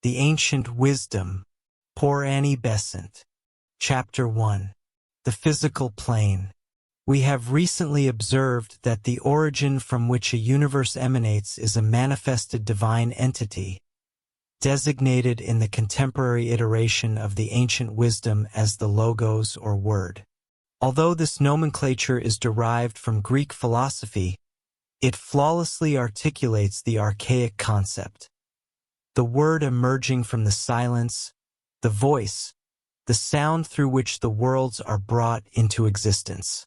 The Ancient Wisdom, Poor Annie Besant. Chapter 1. The Physical Plane. We have recently observed that the origin from which a universe emanates is a manifested divine entity, designated in the contemporary iteration of the ancient wisdom as the Logos or Word. Although this nomenclature is derived from Greek philosophy, it flawlessly articulates the archaic concept. The word emerging from the silence, the voice, the sound through which the worlds are brought into existence.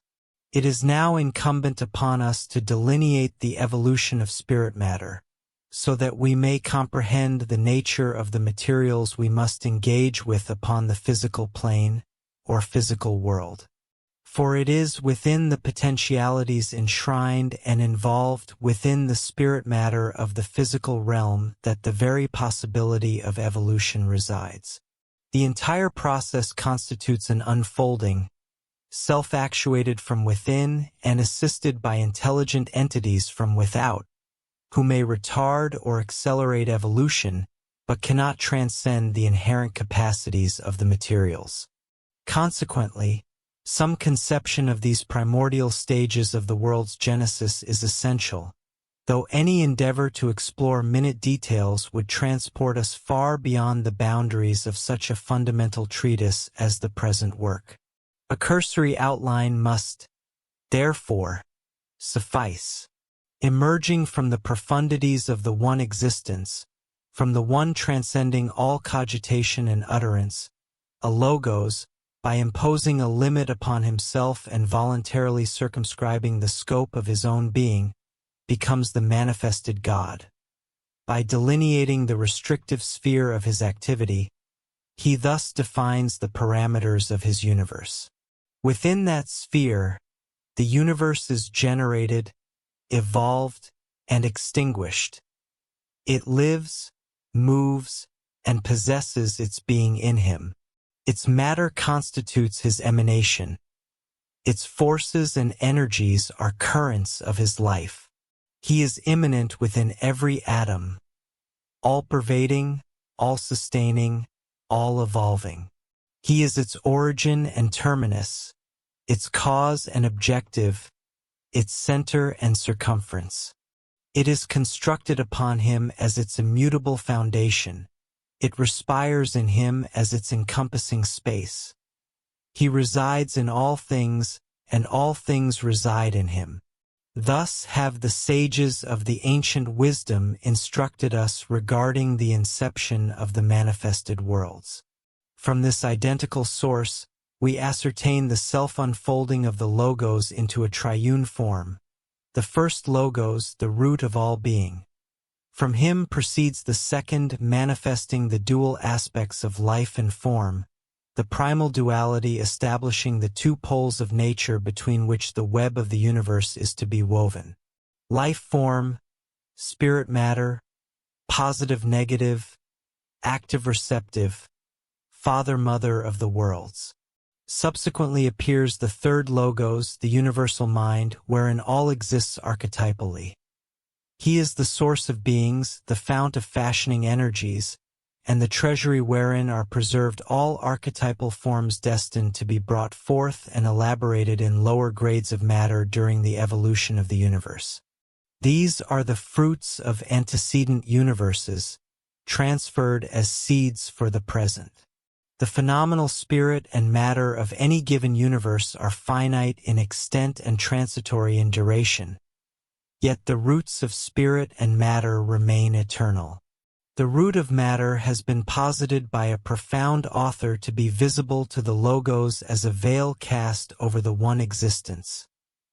It is now incumbent upon us to delineate the evolution of spirit matter, so that we may comprehend the nature of the materials we must engage with upon the physical plane, or physical world. For it is within the potentialities enshrined and involved within the spirit matter of the physical realm that the very possibility of evolution resides. The entire process constitutes an unfolding, self-actuated from within and assisted by intelligent entities from without, who may retard or accelerate evolution, but cannot transcend the inherent capacities of the materials. Consequently, some conception of these primordial stages of the world's genesis is essential, though any endeavor to explore minute details would transport us far beyond the boundaries of such a fundamental treatise as the present work. A cursory outline must, therefore, suffice. Emerging from the profundities of the one existence, from the one transcending all cogitation and utterance, a Logos, by imposing a limit upon himself and voluntarily circumscribing the scope of his own being, becomes the manifested God. By delineating the restrictive sphere of his activity, he thus defines the parameters of his universe. Within that sphere, the universe is generated, evolved, and extinguished. It lives, moves, and possesses its being in him. Its matter constitutes his emanation. Its forces and energies are currents of his life. He is immanent within every atom, all-pervading, all-sustaining, all-evolving. He is its origin and terminus, its cause and objective, its center and circumference. It is constructed upon him as its immutable foundation. It respires in him as its encompassing space. He resides in all things, and all things reside in him. Thus have the sages of the ancient wisdom instructed us regarding the inception of the manifested worlds. From this identical source, we ascertain the self-unfolding of the Logos into a triune form, the first Logos, the root of all being. From him proceeds the second, manifesting the dual aspects of life and form, the primal duality establishing the two poles of nature between which the web of the universe is to be woven. Life form, spirit matter, positive-negative, active-receptive, father-mother of the worlds. Subsequently appears the third Logos, the universal mind, wherein all exists archetypally. He is the source of beings, the fount of fashioning energies, and the treasury wherein are preserved all archetypal forms destined to be brought forth and elaborated in lower grades of matter during the evolution of the universe. These are the fruits of antecedent universes, transferred as seeds for the present. The phenomenal spirit and matter of any given universe are finite in extent and transitory in duration, yet the roots of spirit and matter remain eternal. The root of matter has been posited by a profound author to be visible to the Logos as a veil cast over the one existence,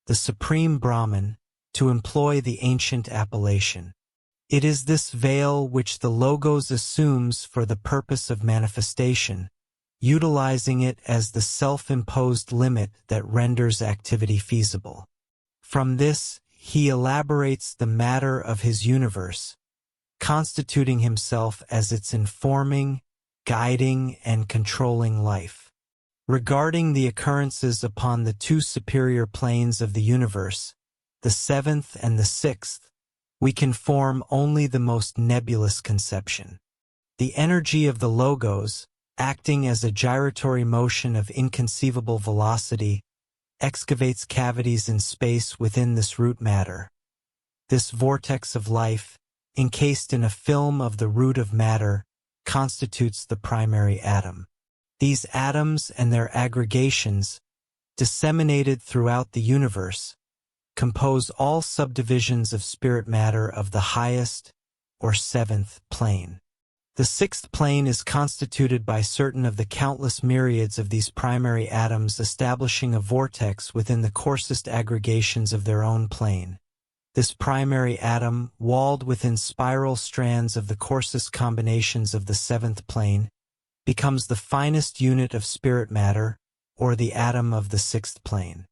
the Supreme Brahman, to employ the ancient appellation. It is this veil which the Logos assumes for the purpose of manifestation, utilizing it as the self-imposed limit that renders activity feasible. From this, he elaborates the matter of his universe, constituting himself as its informing, guiding, and controlling life. Regarding the occurrences upon the two superior planes of the universe, the seventh and the sixth, we can form only the most nebulous conception. The energy of the logos, acting as a gyratory motion of inconceivable velocity, excavates cavities in space within this root matter. This vortex of life, encased in a film of the root of matter, constitutes the primary atom. These atoms and their aggregations, disseminated throughout the universe, compose all subdivisions of spirit matter of the highest, or seventh, plane. The sixth plane is constituted by certain of the countless myriads of these primary atoms establishing a vortex within the coarsest aggregations of their own plane. This primary atom, walled within spiral strands of the coarsest combinations of the seventh plane, becomes the finest unit of spirit matter, or the atom of the sixth plane.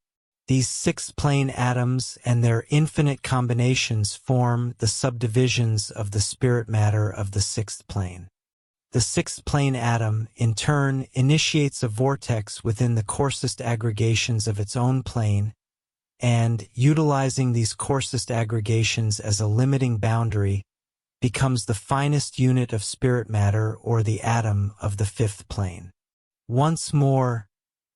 These sixth-plane atoms and their infinite combinations form the subdivisions of the spirit matter of the sixth plane. The sixth-plane atom, in turn, initiates a vortex within the coarsest aggregations of its own plane, and, utilizing these coarsest aggregations as a limiting boundary, becomes the finest unit of spirit matter or the atom of the fifth plane. Once more,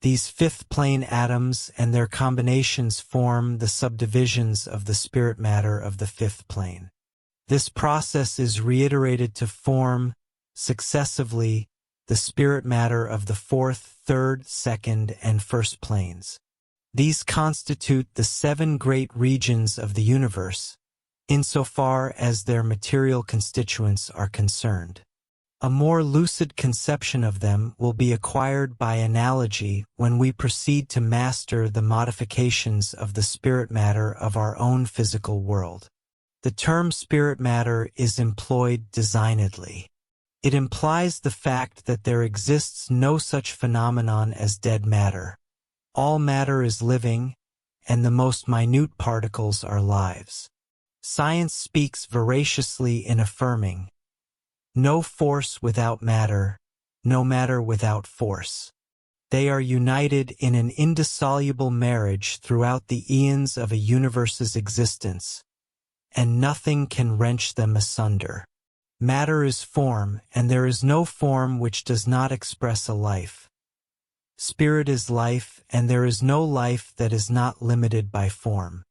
these fifth-plane atoms and their combinations form the subdivisions of the spirit matter of the fifth plane. This process is reiterated to form, successively, the spirit matter of the fourth, third, second, and first planes. These constitute the 7 great regions of the universe, insofar as their material constituents are concerned. A more lucid conception of them will be acquired by analogy when we proceed to master the modifications of the spirit matter of our own physical world. The term spirit matter is employed designedly. It implies the fact that there exists no such phenomenon as dead matter. All matter is living, and the most minute particles are lives. Science speaks veraciously in affirming, no force without matter, no matter without force. They are united in an indissoluble marriage throughout the eons of a universe's existence, and nothing can wrench them asunder. Matter is form, and there is no form which does not express a life. Spirit is life, and there is no life that is not limited by form.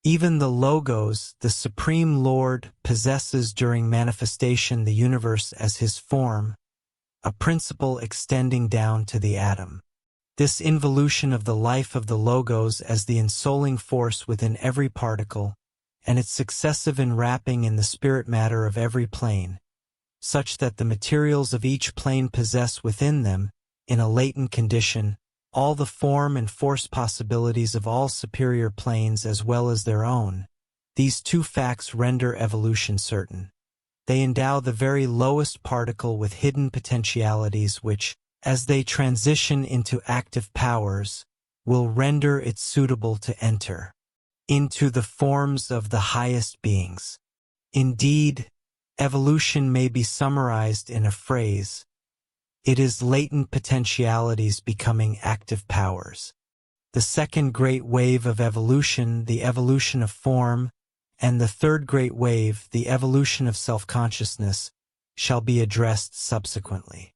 Even the Logos, the Supreme Lord, possesses during manifestation the universe as his form, a principle extending down to the atom. This involution of the life of the Logos as the ensouling force within every particle, and its successive enwrapping in the spirit matter of every plane, such that the materials of each plane possess within them, in a latent condition, all the form and force possibilities of all superior planes as well as their own. These two facts render evolution certain. They endow the very lowest particle with hidden potentialities which, as they transition into active powers, will render it suitable to enter into the forms of the highest beings. Indeed, evolution may be summarized in a phrase: it is latent potentialities becoming active powers. The second great wave of evolution, the evolution of form, and the third great wave, the evolution of self-consciousness, shall be addressed subsequently.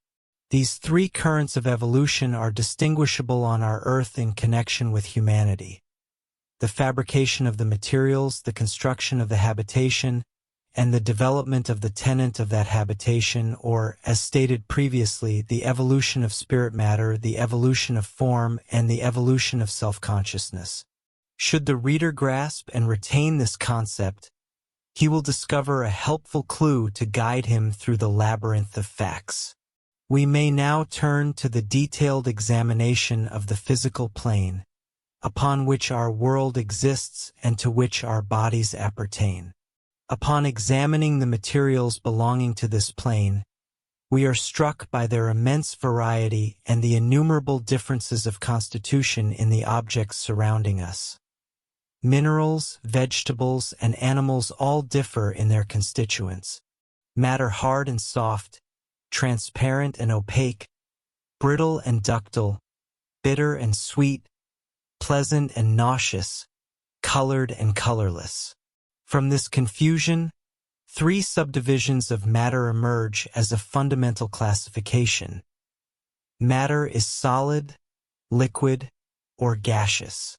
These 3 currents of evolution are distinguishable on our Earth in connection with humanity: the fabrication of the materials, the construction of the habitation, and the development of the tenant of that habitation, or, as stated previously, the evolution of spirit matter, the evolution of form, and the evolution of self-consciousness. Should the reader grasp and retain this concept, he will discover a helpful clue to guide him through the labyrinth of facts. We may now turn to the detailed examination of the physical plane, upon which our world exists and to which our bodies appertain. Upon examining the materials belonging to this plane, we are struck by their immense variety and the innumerable differences of constitution in the objects surrounding us. Minerals, vegetables, and animals all differ in their constituents. Matter hard and soft, transparent and opaque, brittle and ductile, bitter and sweet, pleasant and nauseous, colored and colorless. From this confusion, Three subdivisions of matter emerge as a fundamental classification. Matter is solid, liquid, or gaseous.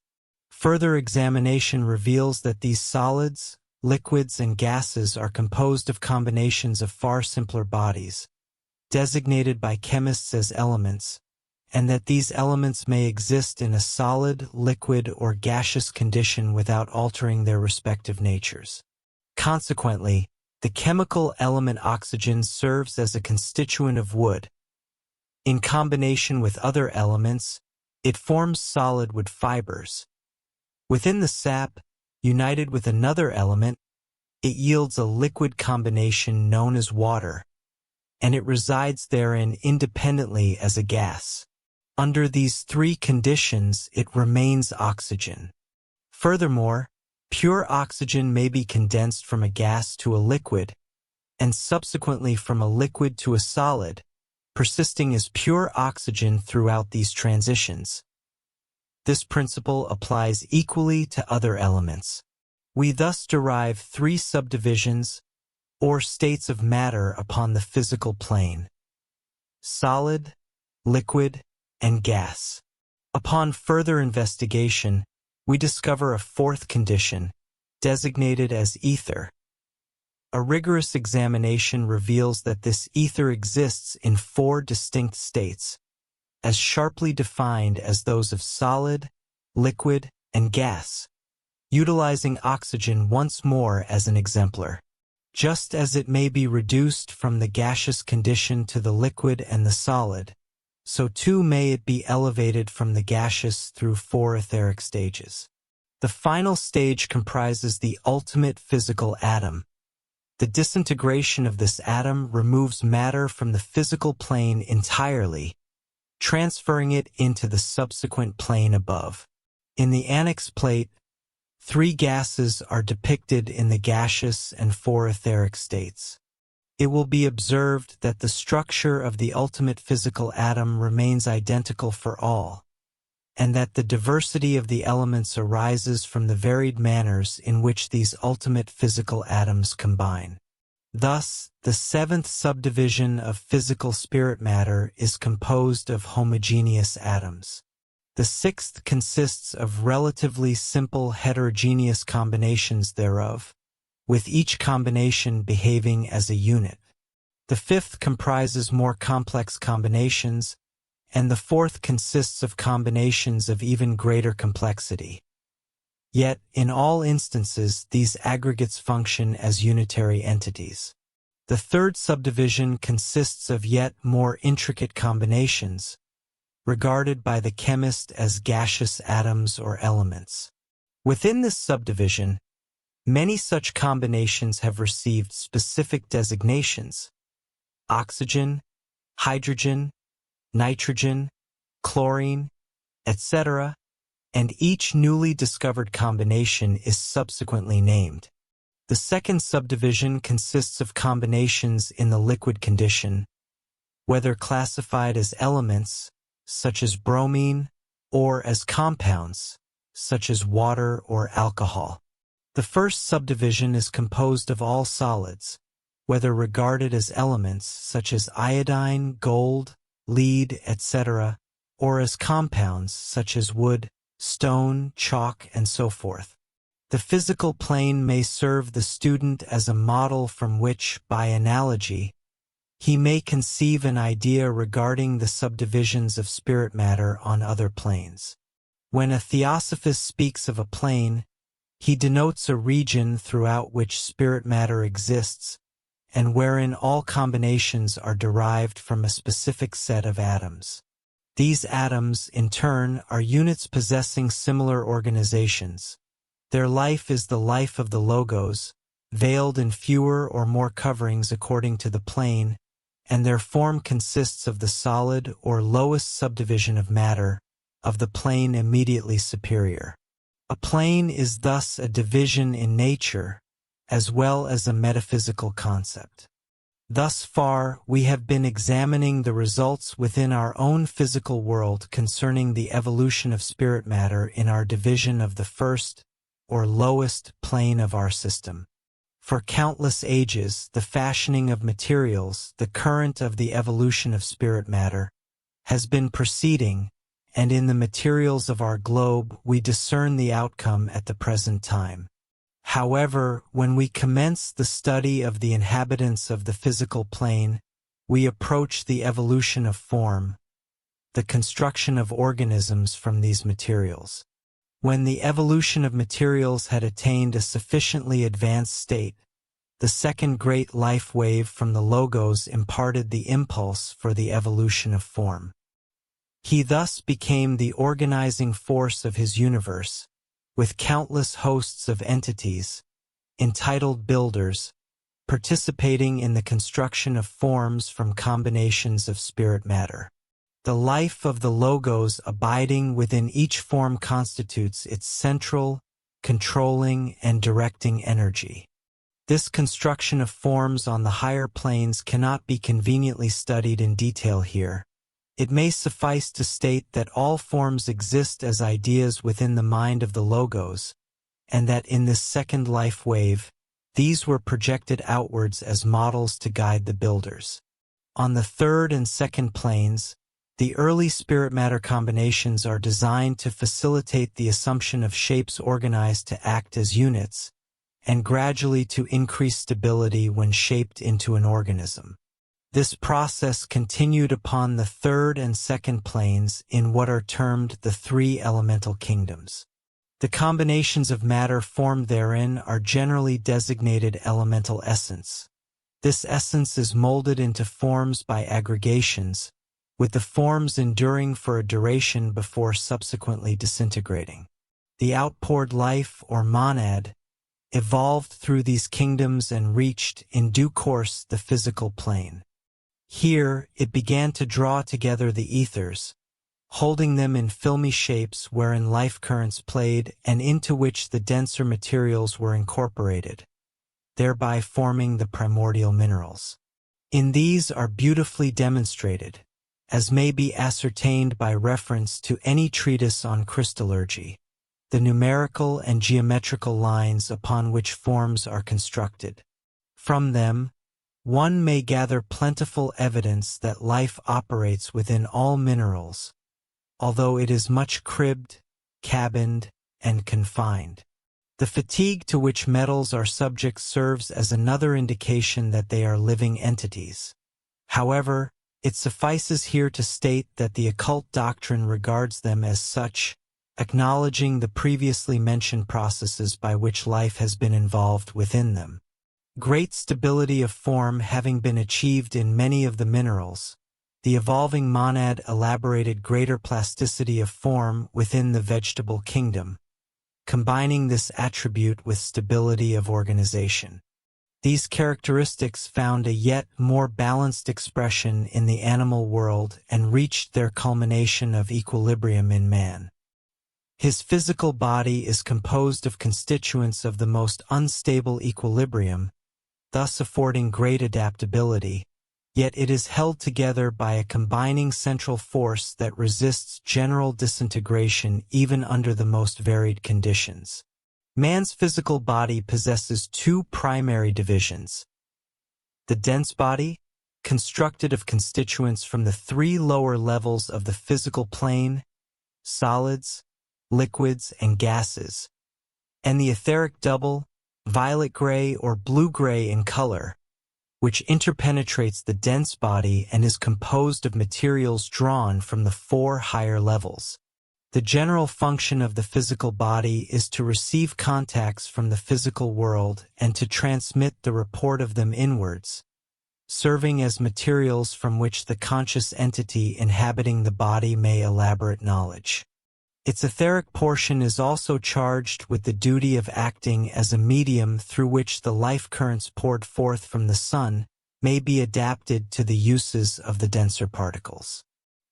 Further examination reveals that these solids, liquids, and gases are composed of combinations of far simpler bodies, designated by chemists as elements, and that these elements may exist in a solid, liquid, or gaseous condition without altering their respective natures. Consequently, the chemical element oxygen serves as a constituent of wood. In combination with other elements, it forms solid wood fibers. Within the sap, united with another element, it yields a liquid combination known as water, and it resides therein independently as a gas. Under these three conditions, it remains oxygen. Furthermore, pure oxygen may be condensed from a gas to a liquid, and subsequently from a liquid to a solid, persisting as pure oxygen throughout these transitions. This principle applies equally to other elements. We thus derive three subdivisions, or states of matter upon the physical plane: solid, liquid, and gas. Upon further investigation, we discover a fourth condition, designated as ether. A rigorous examination reveals that this ether exists in four distinct states, as sharply defined as those of solid, liquid, and gas, utilizing oxygen once more as an exemplar. Just as it may be reduced from the gaseous condition to the liquid and the solid, so too may it be elevated from the gaseous through four etheric stages. The final stage comprises the ultimate physical atom. The disintegration of this atom removes matter from the physical plane entirely, transferring it into the subsequent plane above. In the annex plate, three gases are depicted in the gaseous and four etheric states. It will be observed that the structure of the ultimate physical atom remains identical for all, and that the diversity of the elements arises from the varied manners in which these ultimate physical atoms combine. Thus, the seventh subdivision of physical spirit matter is composed of homogeneous atoms. The sixth consists of relatively simple heterogeneous combinations thereof, with each combination behaving as a unit. The fifth comprises more complex combinations, and the fourth consists of combinations of even greater complexity. Yet, in all instances, these aggregates function as unitary entities. The third subdivision consists of yet more intricate combinations, regarded by the chemist as gaseous atoms or elements. Within this subdivision, many such combinations have received specific designations: oxygen, hydrogen, nitrogen, chlorine, etc., and each newly discovered combination is subsequently named. The second subdivision consists of combinations in the liquid condition, whether classified as elements, such as bromine, or as compounds, such as water or alcohol. The first subdivision is composed of all solids, whether regarded as elements, such as iodine, gold, lead, etc., or as compounds, such as wood, stone, chalk, and so forth. The physical plane may serve the student as a model from which, by analogy, he may conceive an idea regarding the subdivisions of spirit matter on other planes. When a theosophist speaks of a plane, he denotes a region throughout which spirit matter exists, and wherein all combinations are derived from a specific set of atoms. These atoms, in turn, are units possessing similar organizations. Their life is the life of the logos, veiled in fewer or more coverings according to the plane, and their form consists of the solid or lowest subdivision of matter, of the plane immediately superior. A plane is thus a division in nature, as well as a metaphysical concept. Thus far, we have been examining the results within our own physical world concerning the evolution of spirit matter in our division of the first, or lowest, plane of our system. For countless ages, the fashioning of materials, the current of the evolution of spirit matter, has been proceeding, and in the materials of our globe we discern the outcome at the present time. However, when we commence the study of the inhabitants of the physical plane, we approach the evolution of form, the construction of organisms from these materials. When the evolution of materials had attained a sufficiently advanced state, the second great life wave from the Logos imparted the impulse for the evolution of form. He thus became the organizing force of his universe, with countless hosts of entities, entitled builders, participating in the construction of forms from combinations of spirit matter. The life of the Logos abiding within each form constitutes its central, controlling, and directing energy. This construction of forms on the higher planes cannot be conveniently studied in detail here. It may suffice to state that all forms exist as ideas within the mind of the Logos, and that in this second life wave, these were projected outwards as models to guide the builders. On the third and second planes, the early spirit matter combinations are designed to facilitate the assumption of shapes organized to act as units, and gradually to increase stability when shaped into an organism. This process continued upon the third and second planes in what are termed the three elemental kingdoms. The combinations of matter formed therein are generally designated elemental essence. This essence is molded into forms by aggregations, with the forms enduring for a duration before subsequently disintegrating. The outpoured life, or monad, evolved through these kingdoms and reached, in due course, the physical plane. Here, it began to draw together the ethers, holding them in filmy shapes wherein life currents played and into which the denser materials were incorporated, thereby forming the primordial minerals. In these are beautifully demonstrated, as may be ascertained by reference to any treatise on crystallurgy, the numerical and geometrical lines upon which forms are constructed. From them, one may gather plentiful evidence that life operates within all minerals, although it is much cribbed, cabined, and confined. The fatigue to which metals are subject serves as another indication that they are living entities. However, it suffices here to state that the occult doctrine regards them as such, acknowledging the previously mentioned processes by which life has been involved within them. Great stability of form having been achieved in many of the minerals, the evolving monad elaborated greater plasticity of form within the vegetable kingdom, combining this attribute with stability of organization. These characteristics found a yet more balanced expression in the animal world and reached their culmination of equilibrium in man. His physical body is composed of constituents of the most unstable equilibrium, thus affording great adaptability, yet it is held together by a combining central force that resists general disintegration even under the most varied conditions. Man's physical body possesses two primary divisions: the dense body, constructed of constituents from the three lower levels of the physical plane, solids, liquids, and gases, and the etheric double, violet gray or blue-gray in color, which interpenetrates the dense body and is composed of materials drawn from the four higher levels. The general function of the physical body is to receive contacts from the physical world and to transmit the report of them inwards, serving as materials from which the conscious entity inhabiting the body may elaborate knowledge. Its etheric portion is also charged with the duty of acting as a medium through which the life currents poured forth from the sun may be adapted to the uses of the denser particles.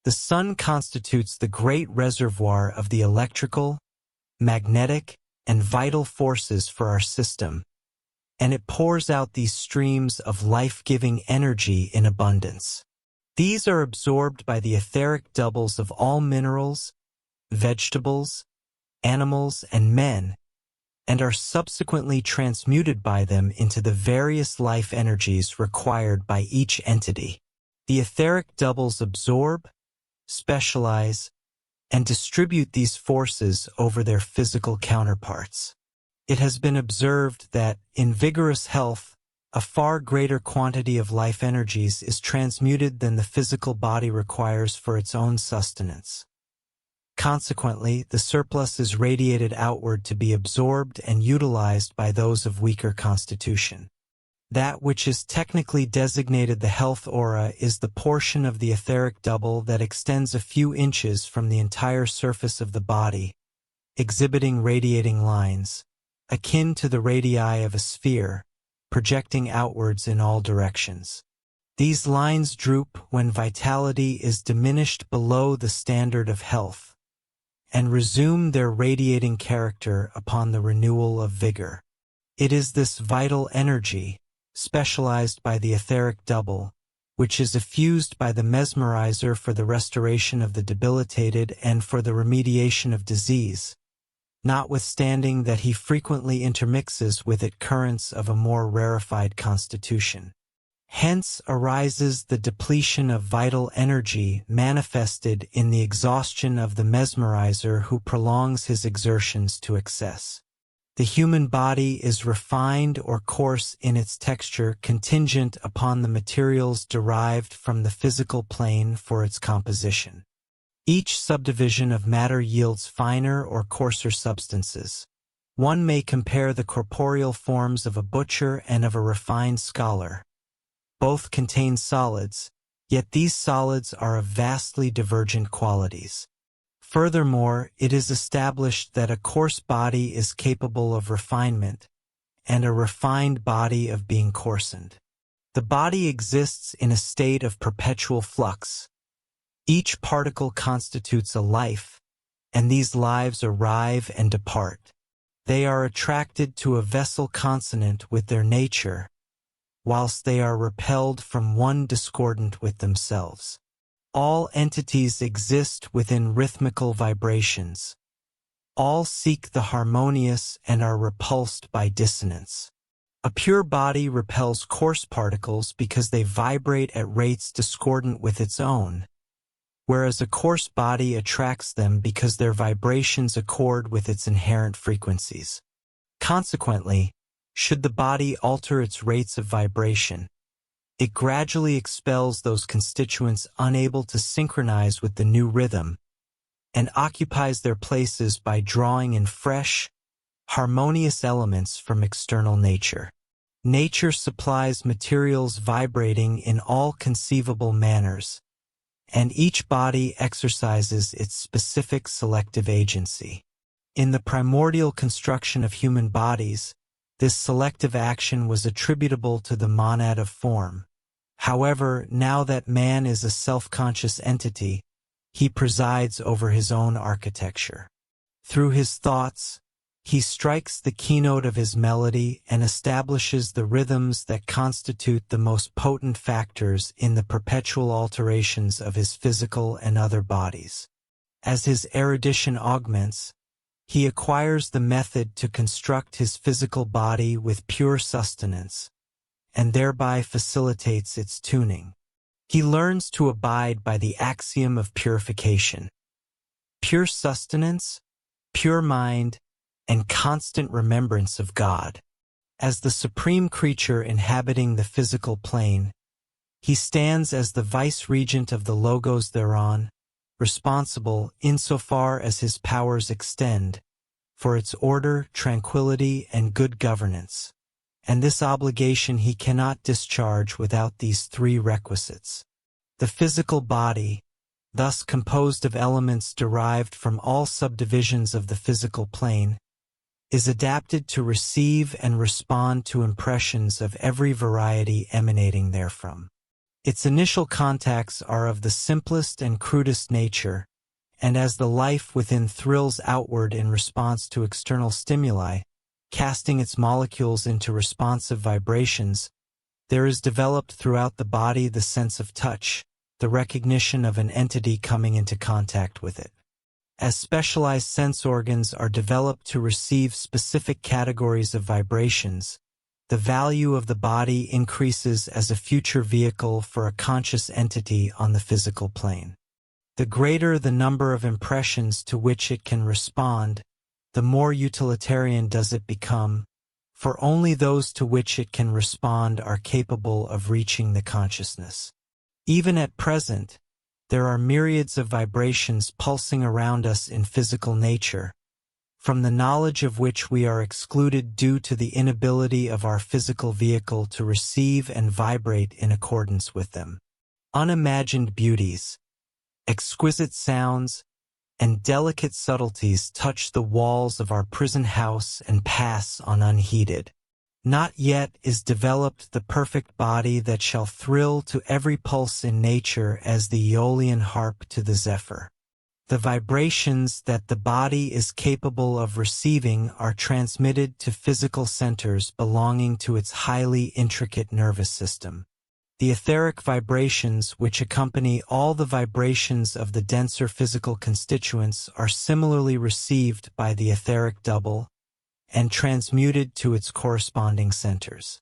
The sun constitutes the great reservoir of the electrical, magnetic, and vital forces for our system, and it pours out these streams of life-giving energy in abundance. These are absorbed by the etheric doubles of all minerals, vegetables, animals, and men, and are subsequently transmuted by them into the various life energies required by each entity. The etheric doubles absorb, specialize, and distribute these forces over their physical counterparts. It has been observed that, in vigorous health, a far greater quantity of life energies is transmuted than the physical body requires for its own sustenance. Consequently, the surplus is radiated outward to be absorbed and utilized by those of weaker constitution. That which is technically designated the health aura is the portion of the etheric double that extends a few inches from the entire surface of the body, exhibiting radiating lines, akin to the radii of a sphere, projecting outwards in all directions. These lines droop when vitality is diminished below the standard of health, and resume their radiating character upon the renewal of vigor. It is this vital energy, specialized by the etheric double, which is effused by the mesmerizer for the restoration of the debilitated and for the remediation of disease, notwithstanding that he frequently intermixes with it currents of a more rarefied constitution. Hence arises the depletion of vital energy manifested in the exhaustion of the mesmerizer who prolongs his exertions to excess. The human body is refined or coarse in its texture contingent upon the materials derived from the physical plane for its composition. Each subdivision of matter yields finer or coarser substances. One may compare the corporeal forms of a butcher and of a refined scholar. Both contain solids, yet these solids are of vastly divergent qualities. Furthermore, it is established that a coarse body is capable of refinement, and a refined body of being coarsened. The body exists in a state of perpetual flux. Each particle constitutes a life, and these lives arrive and depart. They are attracted to a vessel consonant with their nature, whilst they are repelled from one discordant with themselves. All entities exist within rhythmical vibrations. All seek the harmonious and are repulsed by dissonance. A pure body repels coarse particles because they vibrate at rates discordant with its own, whereas a coarse body attracts them because their vibrations accord with its inherent frequencies. Consequently, should the body alter its rates of vibration, it gradually expels those constituents unable to synchronize with the new rhythm, and occupies their places by drawing in fresh, harmonious elements from external nature. Nature supplies materials vibrating in all conceivable manners, and each body exercises its specific selective agency. In the primordial construction of human bodies, this selective action was attributable to the monad of form. However, now that man is a self-conscious entity, he presides over his own architecture. Through his thoughts, he strikes the keynote of his melody and establishes the rhythms that constitute the most potent factors in the perpetual alterations of his physical and other bodies. As his erudition augments, he acquires the method to construct his physical body with pure sustenance, and thereby facilitates its tuning. He learns to abide by the axiom of purification. Pure sustenance, pure mind, and constant remembrance of God. As the supreme creature inhabiting the physical plane, he stands as the vice-regent of the logos thereon, responsible, insofar as his powers extend, for its order, tranquility, and good governance. And this obligation he cannot discharge without these three requisites. The physical body, thus composed of elements derived from all subdivisions of the physical plane, is adapted to receive and respond to impressions of every variety emanating therefrom. Its initial contacts are of the simplest and crudest nature, and as the life within thrills outward in response to external stimuli, casting its molecules into responsive vibrations, there is developed throughout the body the sense of touch, the recognition of an entity coming into contact with it. As specialized sense organs are developed to receive specific categories of vibrations, the value of the body increases as a future vehicle for a conscious entity on the physical plane. The greater the number of impressions to which it can respond, the more utilitarian does it become, for only those to which it can respond are capable of reaching the consciousness. Even at present, there are myriads of vibrations pulsing around us in physical nature, from the knowledge of which we are excluded due to the inability of our physical vehicle to receive and vibrate in accordance with them. Unimagined beauties, exquisite sounds, and delicate subtleties touch the walls of our prison house and pass on unheeded. Not yet is developed the perfect body that shall thrill to every pulse in nature as the Aeolian harp to the zephyr. The vibrations that the body is capable of receiving are transmitted to physical centers belonging to its highly intricate nervous system. The etheric vibrations which accompany all the vibrations of the denser physical constituents are similarly received by the etheric double and transmuted to its corresponding centers.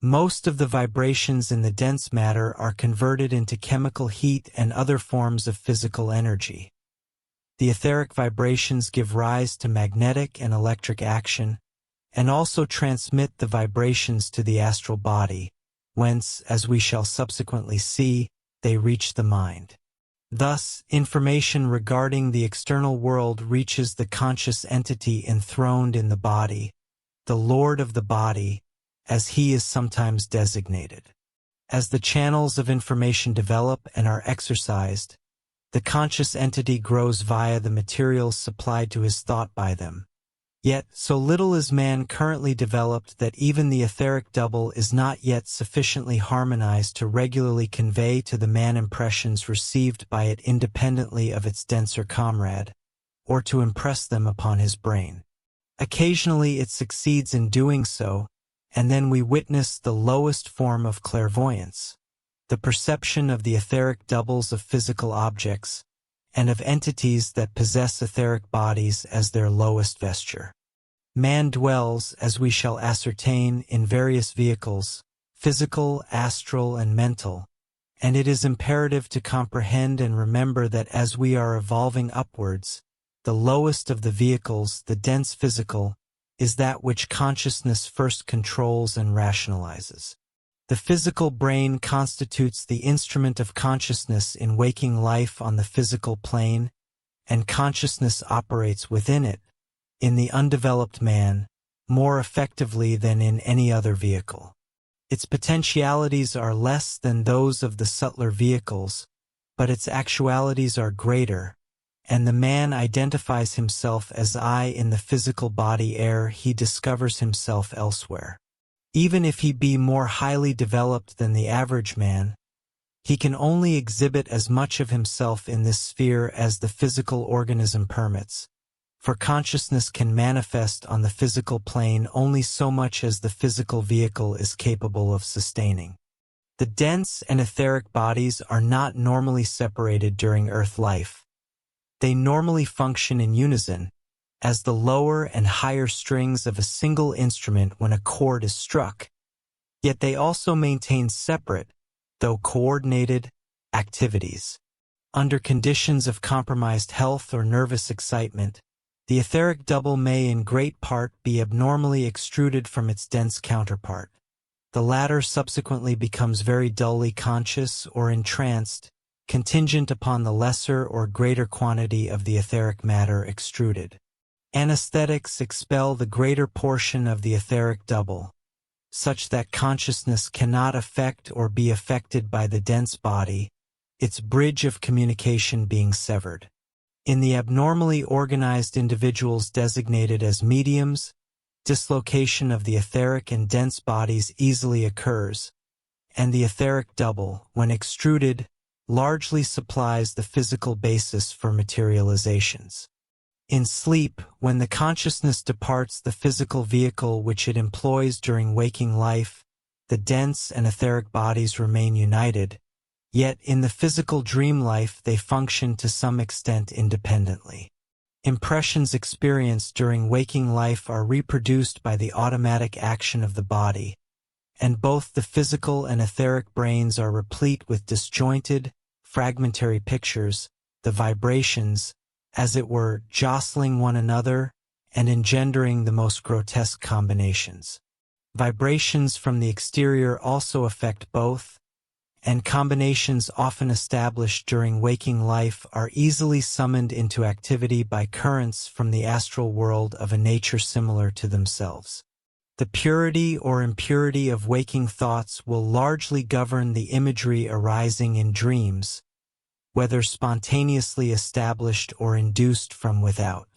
Most of the vibrations in the dense matter are converted into chemical heat and other forms of physical energy. The etheric vibrations give rise to magnetic and electric action, and also transmit the vibrations to the astral body, whence, as we shall subsequently see, they reach the mind. Thus, information regarding the external world reaches the conscious entity enthroned in the body, the Lord of the body, as he is sometimes designated. As the channels of information develop and are exercised, the conscious entity grows via the materials supplied to his thought by them. Yet, so little is man currently developed that even the etheric double is not yet sufficiently harmonized to regularly convey to the man impressions received by it independently of its denser comrade, or to impress them upon his brain. Occasionally it succeeds in doing so, and then we witness the lowest form of clairvoyance, the perception of the etheric doubles of physical objects, and of entities that possess etheric bodies as their lowest vesture. Man dwells, as we shall ascertain, in various vehicles, physical, astral, and mental, and it is imperative to comprehend and remember that as we are evolving upwards, the lowest of the vehicles, the dense physical, is that which consciousness first controls and rationalizes. The physical brain constitutes the instrument of consciousness in waking life on the physical plane, and consciousness operates within it, in the undeveloped man, more effectively than in any other vehicle. Its potentialities are less than those of the subtler vehicles, but its actualities are greater, and the man identifies himself as I in the physical body ere he discovers himself elsewhere. Even if he be more highly developed than the average man, he can only exhibit as much of himself in this sphere as the physical organism permits, for consciousness can manifest on the physical plane only so much as the physical vehicle is capable of sustaining. The dense and etheric bodies are not normally separated during Earth life. They normally function in unison, as the lower and higher strings of a single instrument when a chord is struck, yet they also maintain separate, though coordinated, activities. Under conditions of compromised health or nervous excitement, the etheric double may in great part be abnormally extruded from its dense counterpart. The latter subsequently becomes very dully conscious or entranced, contingent upon the lesser or greater quantity of the etheric matter extruded. Anesthetics expel the greater portion of the etheric double, such that consciousness cannot affect or be affected by the dense body, its bridge of communication being severed. In the abnormally organized individuals designated as mediums, dislocation of the etheric and dense bodies easily occurs, and the etheric double, when extruded, largely supplies the physical basis for materializations. In sleep, when the consciousness departs the physical vehicle which it employs during waking life, the dense and etheric bodies remain united, yet in the physical dream life they function to some extent independently. Impressions experienced during waking life are reproduced by the automatic action of the body, and both the physical and etheric brains are replete with disjointed, fragmentary pictures, the vibrations, as it were, jostling one another and engendering the most grotesque combinations. Vibrations from the exterior also affect both, and combinations often established during waking life are easily summoned into activity by currents from the astral world of a nature similar to themselves. The purity or impurity of waking thoughts will largely govern the imagery arising in dreams, whether spontaneously established or induced from without.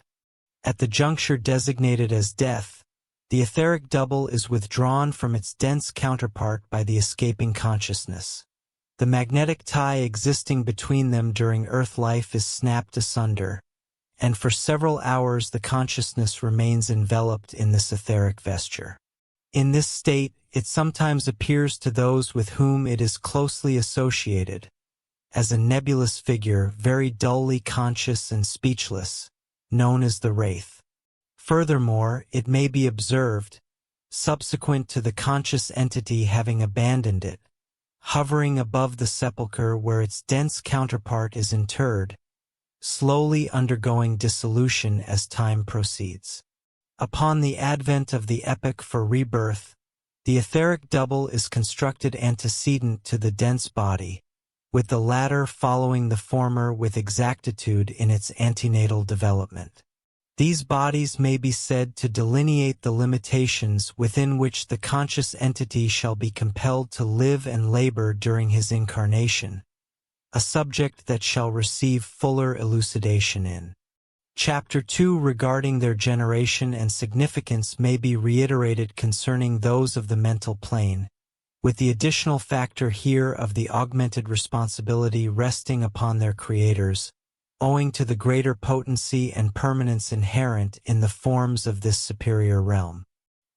At the juncture designated as death, the etheric double is withdrawn from its dense counterpart by the escaping consciousness. The magnetic tie existing between them during earth life is snapped asunder, and for several hours the consciousness remains enveloped in this etheric vesture. In this state, it sometimes appears to those with whom it is closely associated as a nebulous figure, very dully conscious and speechless, known as the wraith. Furthermore, it may be observed, subsequent to the conscious entity having abandoned it, hovering above the sepulchre where its dense counterpart is interred, slowly undergoing dissolution as time proceeds. Upon the advent of the epoch for rebirth, the etheric double is constructed antecedent to the dense body, with the latter following the former with exactitude in its antenatal development. These bodies may be said to delineate the limitations within which the conscious entity shall be compelled to live and labor during his incarnation, a subject that shall receive fuller elucidation in Chapter 2 regarding their generation and significance may be reiterated concerning those of the mental plane, with the additional factor here of the augmented responsibility resting upon their creators, owing to the greater potency and permanence inherent in the forms of this superior realm.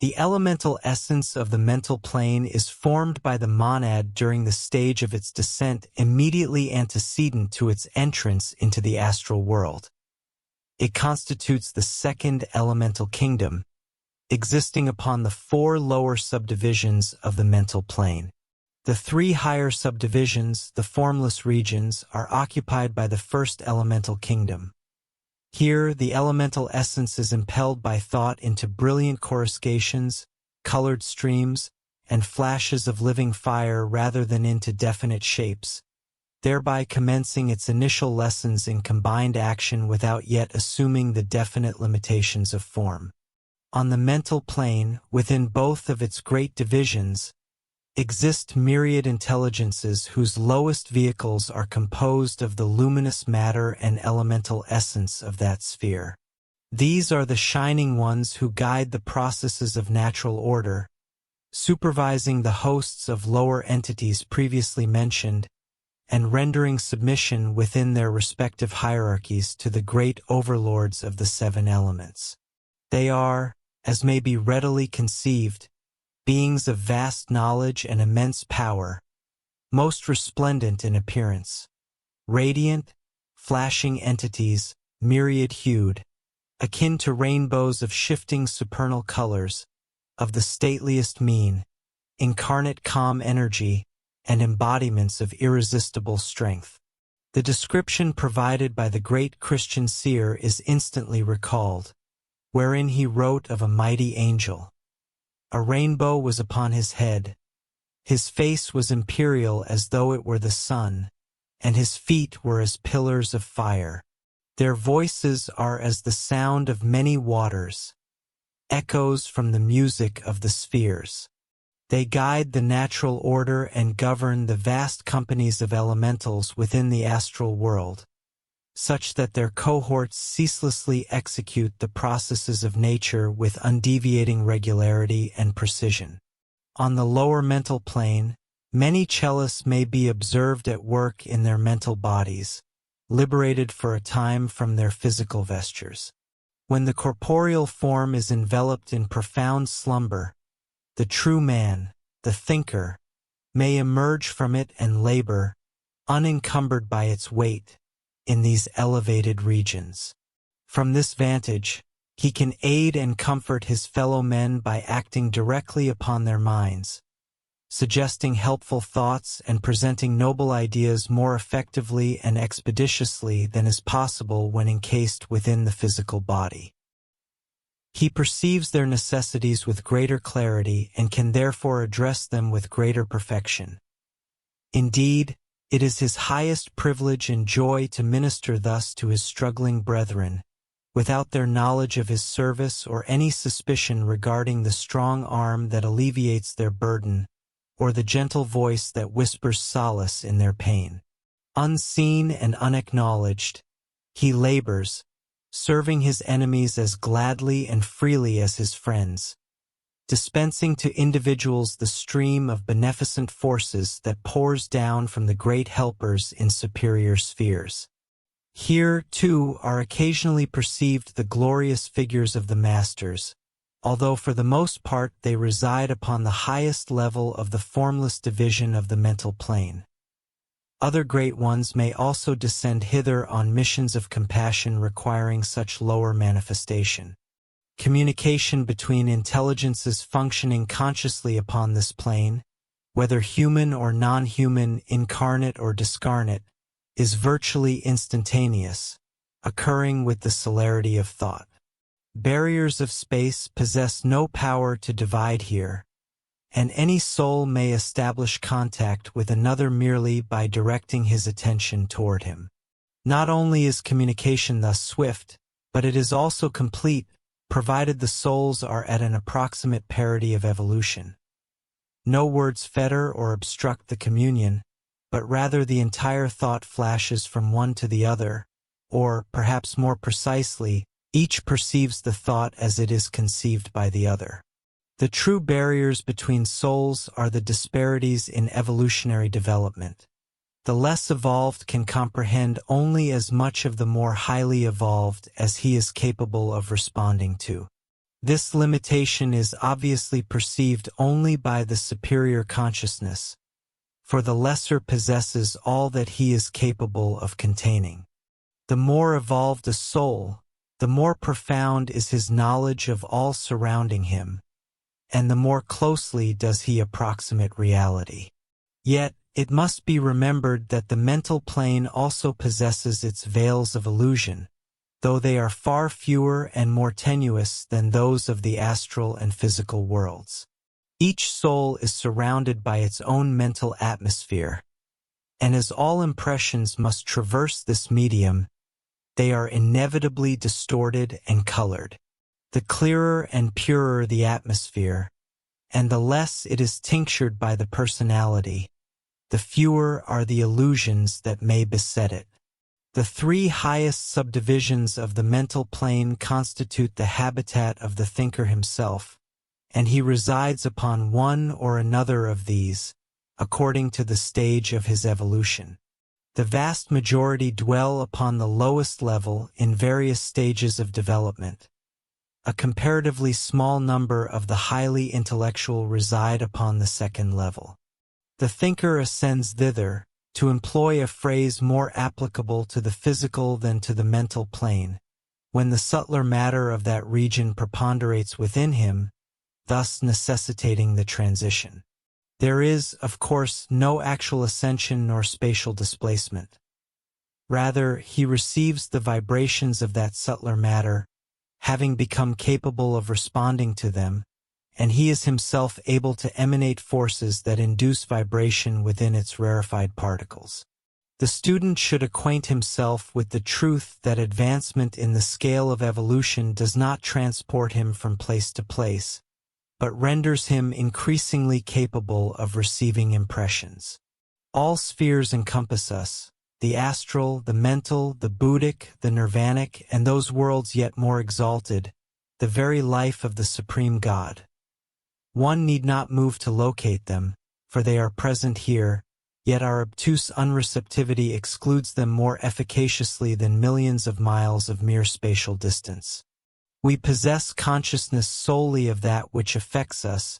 The elemental essence of the mental plane is formed by the monad during the stage of its descent immediately antecedent to its entrance into the astral world. It constitutes the second elemental kingdom, existing upon the 4 lower subdivisions of the mental plane. The 3 higher subdivisions, the formless regions, are occupied by the first elemental kingdom. Here, the elemental essence is impelled by thought into brilliant coruscations, colored streams, and flashes of living fire rather than into definite shapes, thereby commencing its initial lessons in combined action without yet assuming the definite limitations of form. On the mental plane, within both of its great divisions, exist myriad intelligences whose lowest vehicles are composed of the luminous matter and elemental essence of that sphere. These are the shining ones who guide the processes of natural order, supervising the hosts of lower entities previously mentioned, and rendering submission within their respective hierarchies to the great overlords of the 7 elements. They are, as may be readily conceived, beings of vast knowledge and immense power, most resplendent in appearance, radiant, flashing entities, myriad-hued, akin to rainbows of shifting supernal colors, of the stateliest mien, incarnate calm energy, and embodiments of irresistible strength. The description provided by the great Christian seer is instantly recalled, wherein he wrote of a mighty angel. A rainbow was upon his head. His face was imperial as though it were the sun, and his feet were as pillars of fire. Their voices are as the sound of many waters, echoes from the music of the spheres. They guide the natural order and govern the vast companies of elementals within the astral world, such that their cohorts ceaselessly execute the processes of nature with undeviating regularity and precision. On the lower mental plane, many cellists may be observed at work in their mental bodies, liberated for a time from their physical vestures. When the corporeal form is enveloped in profound slumber, the true man, the thinker, may emerge from it and labor, unencumbered by its weight, in these elevated regions. From this vantage, he can aid and comfort his fellow men by acting directly upon their minds, suggesting helpful thoughts and presenting noble ideas more effectively and expeditiously than is possible when encased within the physical body. He perceives their necessities with greater clarity and can therefore address them with greater perfection. Indeed, it is his highest privilege and joy to minister thus to his struggling brethren, without their knowledge of his service or any suspicion regarding the strong arm that alleviates their burden, or the gentle voice that whispers solace in their pain. Unseen and unacknowledged, he labors, serving his enemies as gladly and freely as his friends, dispensing to individuals the stream of beneficent forces that pours down from the great helpers in superior spheres. Here, too, are occasionally perceived the glorious figures of the masters, although for the most part they reside upon the highest level of the formless division of the mental plane. Other great ones may also descend hither on missions of compassion requiring such lower manifestation. Communication between intelligences functioning consciously upon this plane, whether human or non-human, incarnate or discarnate, is virtually instantaneous, occurring with the celerity of thought. Barriers of space possess no power to divide here, and any soul may establish contact with another merely by directing his attention toward him. Not only is communication thus swift, but it is also complete, provided the souls are at an approximate parity of evolution. No words fetter or obstruct the communion, but rather the entire thought flashes from one to the other, or, perhaps more precisely, each perceives the thought as it is conceived by the other. The true barriers between souls are the disparities in evolutionary development. The less evolved can comprehend only as much of the more highly evolved as he is capable of responding to. This limitation is obviously perceived only by the superior consciousness, for the lesser possesses all that he is capable of containing. The more evolved a soul, the more profound is his knowledge of all surrounding him, and the more closely does he approximate reality. Yet, it must be remembered that the mental plane also possesses its veils of illusion, though they are far fewer and more tenuous than those of the astral and physical worlds. Each soul is surrounded by its own mental atmosphere, and as all impressions must traverse this medium, they are inevitably distorted and colored. The clearer and purer the atmosphere, and the less it is tinctured by the personality, the fewer are the illusions that may beset it. The three highest subdivisions of the mental plane constitute the habitat of the thinker himself, and he resides upon one or another of these, according to the stage of his evolution. The vast majority dwell upon the lowest level in various stages of development. A comparatively small number of the highly intellectual reside upon the second level. The thinker ascends thither, to employ a phrase more applicable to the physical than to the mental plane, when the subtler matter of that region preponderates within him, thus necessitating the transition. There is, of course, no actual ascension nor spatial displacement. Rather, he receives the vibrations of that subtler matter, having become capable of responding to them, and he is himself able to emanate forces that induce vibration within its rarefied particles. The student should acquaint himself with the truth that advancement in the scale of evolution does not transport him from place to place, but renders him increasingly capable of receiving impressions. All spheres encompass us, the astral, the mental, the Buddhic, the nirvanic, and those worlds yet more exalted, the very life of the Supreme God. One need not move to locate them, for they are present here, yet our obtuse unreceptivity excludes them more efficaciously than millions of miles of mere spatial distance. We possess consciousness solely of that which affects us,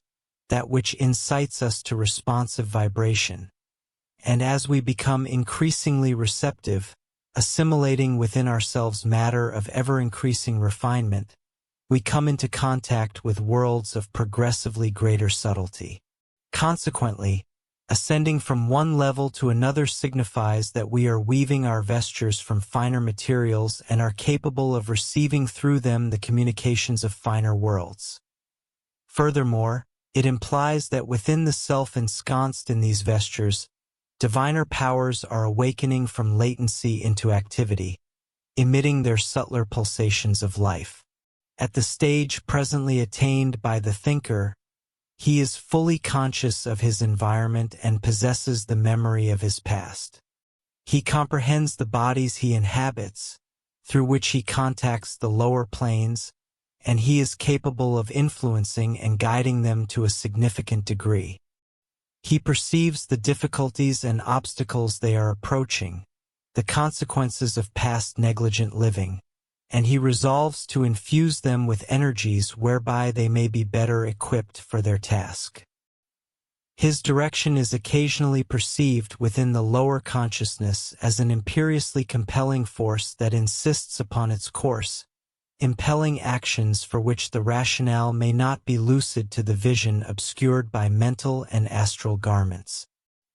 that which incites us to responsive vibration, and as we become increasingly receptive, assimilating within ourselves matter of ever-increasing refinement, we come into contact with worlds of progressively greater subtlety. Consequently, ascending from one level to another signifies that we are weaving our vestures from finer materials and are capable of receiving through them the communications of finer worlds. Furthermore, it implies that within the self ensconced in these vestures, diviner powers are awakening from latency into activity, emitting their subtler pulsations of life. At the stage presently attained by the thinker, he is fully conscious of his environment and possesses the memory of his past. He comprehends the bodies he inhabits, through which he contacts the lower planes, and he is capable of influencing and guiding them to a significant degree. He perceives the difficulties and obstacles they are approaching, the consequences of past negligent living, and he resolves to infuse them with energies whereby they may be better equipped for their task. His direction is occasionally perceived within the lower consciousness as an imperiously compelling force that insists upon its course, impelling actions for which the rationale may not be lucid to the vision obscured by mental and astral garments.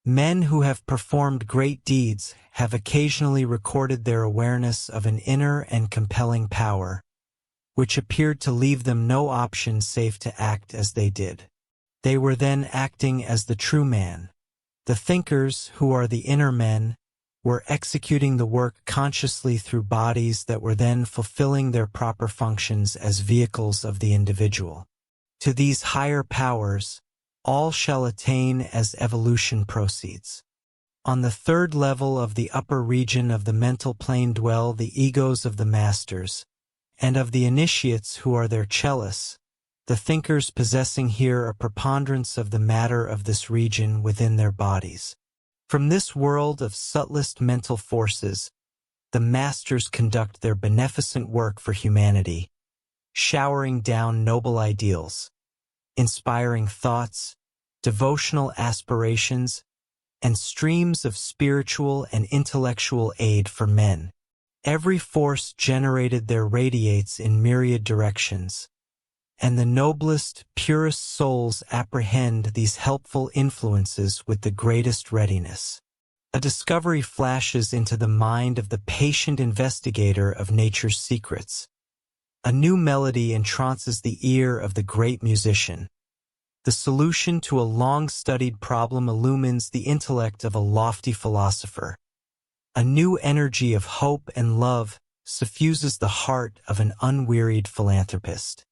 Men who have performed great deeds have occasionally recorded their awareness of an inner and compelling power, which appeared to leave them no option save to act as they did. They were then acting as the true man. The thinkers, who are the inner men, were executing the work consciously through bodies that were then fulfilling their proper functions as vehicles of the individual. To these higher powers, all shall attain as evolution proceeds. On the third level of the upper region of the mental plane dwell the egos of the masters, and of the initiates who are their cellists, the thinkers possessing here a preponderance of the matter of this region within their bodies. From this world of subtlest mental forces, the masters conduct their beneficent work for humanity, showering down noble ideals, inspiring thoughts, devotional aspirations, and streams of spiritual and intellectual aid for men. Every force generated there radiates in myriad directions, and the noblest, purest souls apprehend these helpful influences with the greatest readiness. A discovery flashes into the mind of the patient investigator of nature's secrets. A new melody entrances the ear of the great musician. The solution to a long-studied problem illumines the intellect of a lofty philosopher. A new energy of hope and love suffuses the heart of an unwearied philanthropist.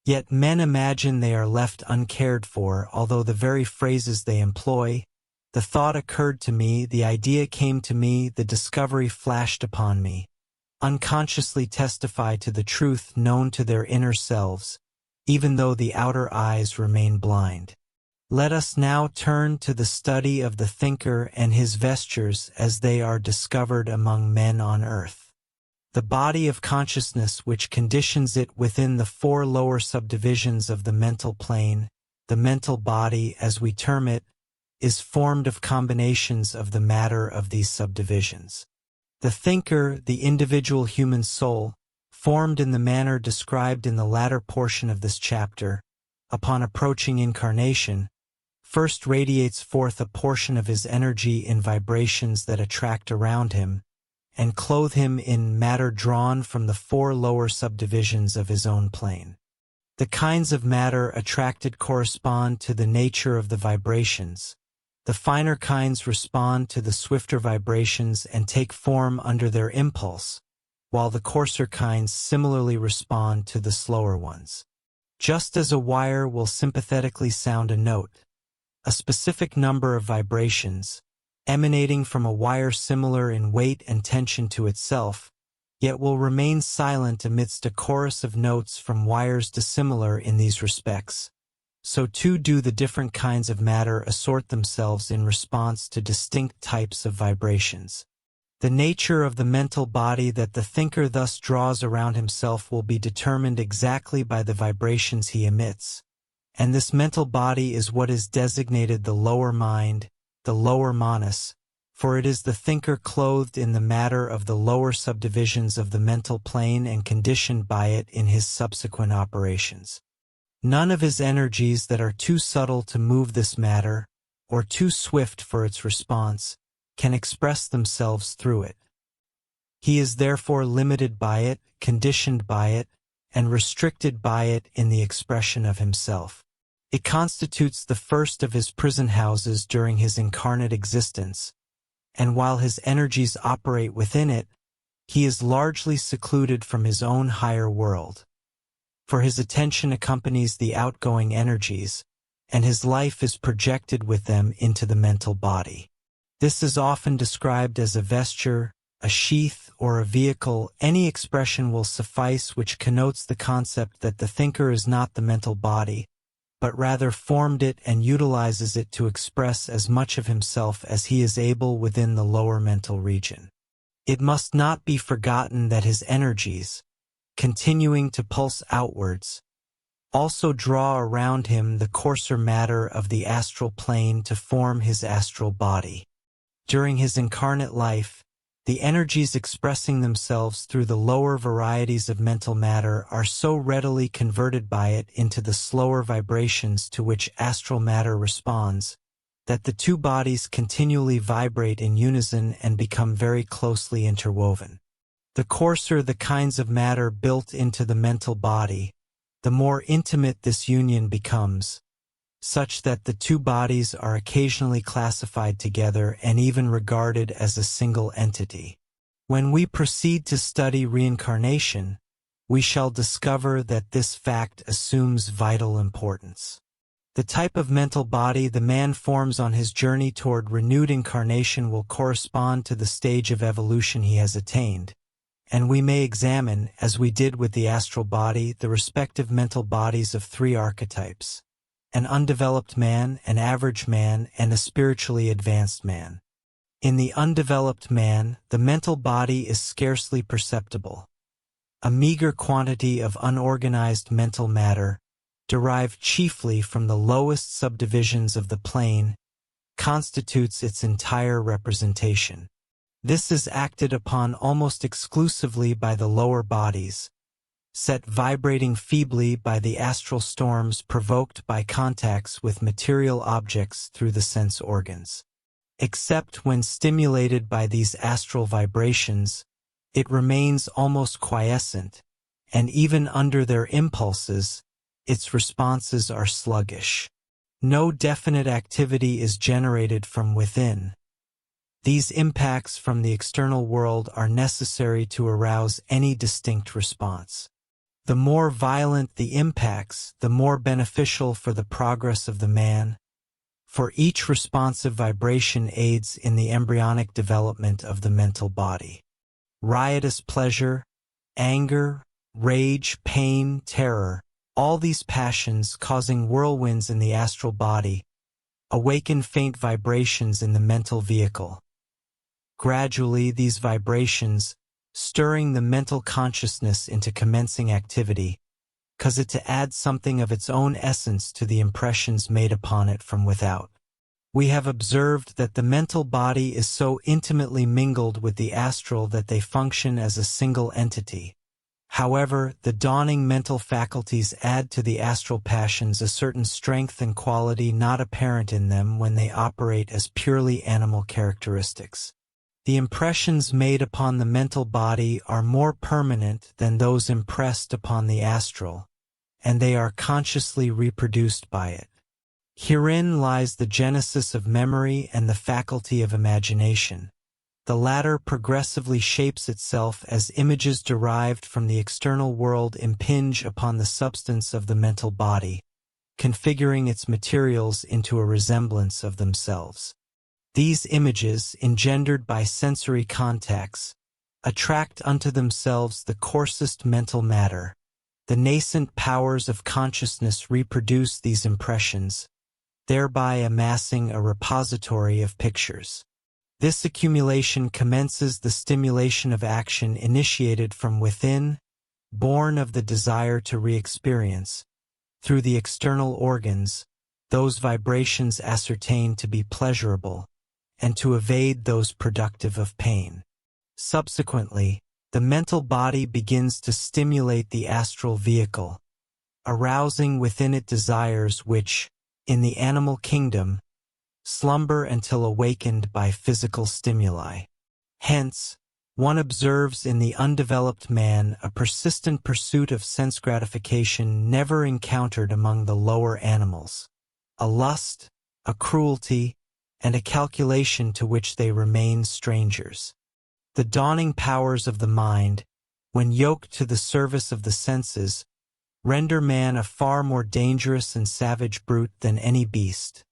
Yet men imagine they are left uncared for, although the very phrases they employ, the thought occurred to me, the idea came to me, the discovery flashed upon me, unconsciously testify to the truth known to their inner selves, even though the outer eyes remain blind. Let us now turn to the study of the thinker and his vestures as they are discovered among men on earth. The body of consciousness which conditions it within the four lower subdivisions of the mental plane, the mental body as we term it, is formed of combinations of the matter of these subdivisions. The thinker, the individual human soul, formed in the manner described in the latter portion of this chapter, upon approaching incarnation, first radiates forth a portion of his energy in vibrations that attract around him, and clothe him in matter drawn from the four lower subdivisions of his own plane. The kinds of matter attracted correspond to the nature of the vibrations. The finer kinds respond to the swifter vibrations and take form under their impulse, while the coarser kinds similarly respond to the slower ones. Just as a wire will sympathetically sound a note, a specific number of vibrations, emanating from a wire similar in weight and tension to itself, yet will remain silent amidst a chorus of notes from wires dissimilar in these respects. So too do the different kinds of matter assort themselves in response to distinct types of vibrations. The nature of the mental body that the thinker thus draws around himself will be determined exactly by the vibrations he emits, and this mental body is what is designated the lower mind, the lower manas, For it is the thinker clothed in the matter of the lower subdivisions of the mental plane and conditioned by it in his subsequent operations. None of his energies that are too subtle to move this matter, or too swift for its response, can express themselves through it. He is therefore limited by it, conditioned by it, and restricted by it in the expression of himself. It constitutes the first of his prison houses during his incarnate existence, and while his energies operate within it, he is largely secluded from his own higher world. For his attention accompanies the outgoing energies, and his life is projected with them into the mental body. This is often described as a vesture, a sheath, or a vehicle. Any expression will suffice which connotes the concept that the thinker is not the mental body, but rather formed it and utilizes it to express as much of himself as he is able within the lower mental region. It must not be forgotten that his energies, continuing to pulse outwards, also draw around him the coarser matter of the astral plane to form his astral body. During his incarnate life, the energies expressing themselves through the lower varieties of mental matter are so readily converted by it into the slower vibrations to which astral matter responds, that the two bodies continually vibrate in unison and become very closely interwoven. The coarser the kinds of matter built into the mental body, the more intimate this union becomes, such that the two bodies are occasionally classified together and even regarded as a single entity. When we proceed to study reincarnation, we shall discover that this fact assumes vital importance. The type of mental body the man forms on his journey toward renewed incarnation will correspond to the stage of evolution he has attained, and we may examine, as we did with the astral body, the respective mental bodies of three archetypes: an undeveloped man, an average man, and a spiritually advanced man. In the undeveloped man, the mental body is scarcely perceptible. A meager quantity of unorganized mental matter, derived chiefly from the lowest subdivisions of the plane, constitutes its entire representation. This is acted upon almost exclusively by the lower bodies, set vibrating feebly by the astral storms provoked by contacts with material objects through the sense organs. Except when stimulated by these astral vibrations, it remains almost quiescent, and even under their impulses, its responses are sluggish. No definite activity is generated from within. These impacts from the external world are necessary to arouse any distinct response. The more violent the impacts, the more beneficial for the progress of the man, for each responsive vibration aids in the embryonic development of the mental body. Riotous pleasure, anger, rage, pain, terror, all these passions causing whirlwinds in the astral body, awaken faint vibrations in the mental vehicle. Gradually, these vibrations, stirring the mental consciousness into commencing activity, cause it to add something of its own essence to the impressions made upon it from without. We have observed that the mental body is so intimately mingled with the astral that they function as a single entity. However, the dawning mental faculties add to the astral passions a certain strength and quality not apparent in them when they operate as purely animal characteristics. The impressions made upon the mental body are more permanent than those impressed upon the astral, and they are consciously reproduced by it. Herein lies the genesis of memory and the faculty of imagination. The latter progressively shapes itself as images derived from the external world impinge upon the substance of the mental body, configuring its materials into a resemblance of themselves. These images, engendered by sensory contacts, attract unto themselves the coarsest mental matter. The nascent powers of consciousness reproduce these impressions, thereby amassing a repository of pictures. This accumulation commences the stimulation of action initiated from within, born of the desire to re-experience, through the external organs, those vibrations ascertained to be pleasurable, and to evade those productive of pain. Subsequently, the mental body begins to stimulate the astral vehicle, arousing within it desires which, in the animal kingdom, slumber until awakened by physical stimuli. Hence, one observes in the undeveloped man a persistent pursuit of sense gratification never encountered among the lower animals, a lust, a cruelty, and a calculation to which they remain strangers. The dawning powers of the mind, when yoked to the service of the senses, render man a far more dangerous and savage brute than any beast.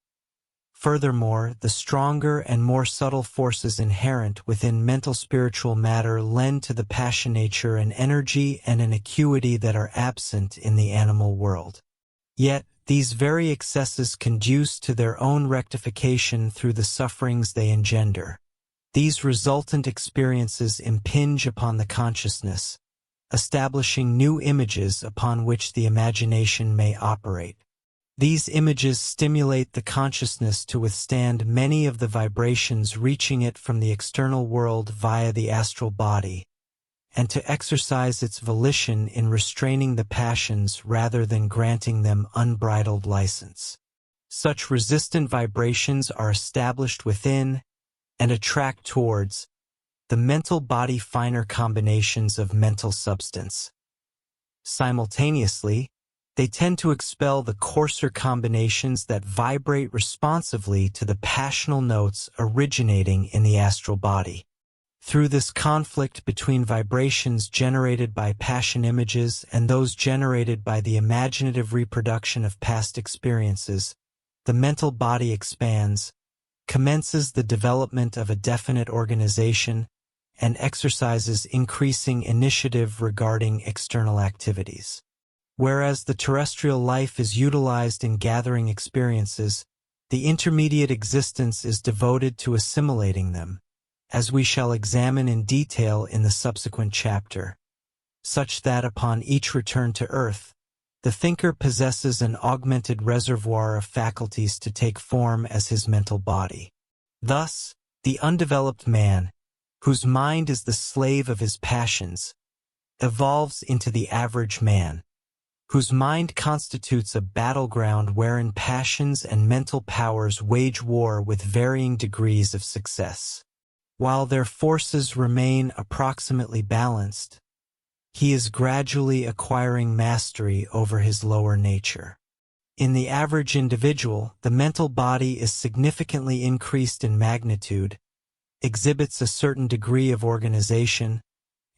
Furthermore, the stronger and more subtle forces inherent within mental spiritual matter lend to the passion nature an energy and an acuity that are absent in the animal world. Yet, these very excesses conduce to their own rectification through the sufferings they engender. These resultant experiences impinge upon the consciousness, establishing new images upon which the imagination may operate. These images stimulate the consciousness to withstand many of the vibrations reaching it from the external world via the astral body, and to exercise its volition in restraining the passions rather than granting them unbridled license. Such resistant vibrations are established within and attract towards the mental body finer combinations of mental substance. Simultaneously, they tend to expel the coarser combinations that vibrate responsively to the passional notes originating in the astral body. Through this conflict between vibrations generated by passion images and those generated by the imaginative reproduction of past experiences, the mental body expands, commences the development of a definite organization, and exercises increasing initiative regarding external activities. Whereas the terrestrial life is utilized in gathering experiences, the intermediate existence is devoted to assimilating them, as we shall examine in detail in the subsequent chapter, such that upon each return to earth, the thinker possesses an augmented reservoir of faculties to take form as his mental body. Thus, the undeveloped man, whose mind is the slave of his passions, evolves into the average man, whose mind constitutes a battleground wherein passions and mental powers wage war with varying degrees of success. While their forces remain approximately balanced, he is gradually acquiring mastery over his lower nature. In the average individual, the mental body is significantly increased in magnitude, exhibits a certain degree of organization,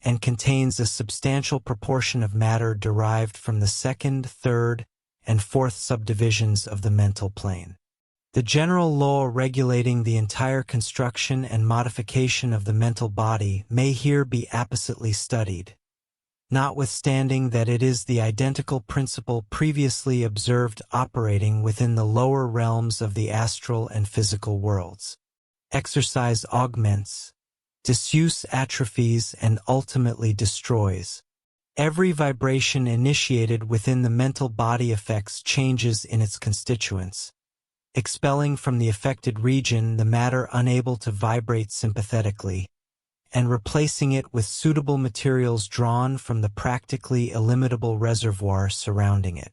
and contains a substantial proportion of matter derived from the second, third, and fourth subdivisions of the mental plane. The general law regulating the entire construction and modification of the mental body may here be appositely studied, notwithstanding that it is the identical principle previously observed operating within the lower realms of the astral and physical worlds. Exercise augments, disuse atrophies, and ultimately destroys. Every vibration initiated within the mental body affects changes in its constituents, expelling from the affected region the matter unable to vibrate sympathetically, and replacing it with suitable materials drawn from the practically illimitable reservoir surrounding it.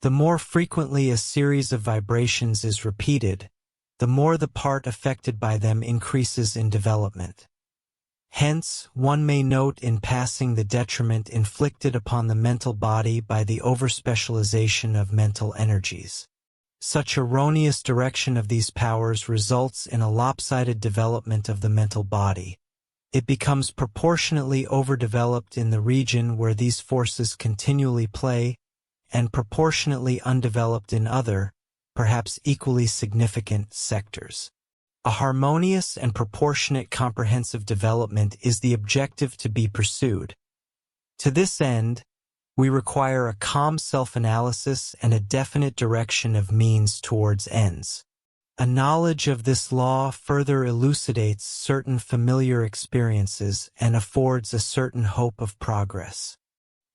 The more frequently a series of vibrations is repeated, the more the part affected by them increases in development. Hence, one may note in passing the detriment inflicted upon the mental body by the overspecialization of mental energies. Such erroneous direction of these powers results in a lopsided development of the mental body. It becomes proportionately overdeveloped in the region where these forces continually play, and proportionately undeveloped in other, perhaps equally significant, sectors. A harmonious and proportionate comprehensive development is the objective to be pursued. To this end, we require a calm self-analysis and a definite direction of means towards ends. A knowledge of this law further elucidates certain familiar experiences and affords a certain hope of progress.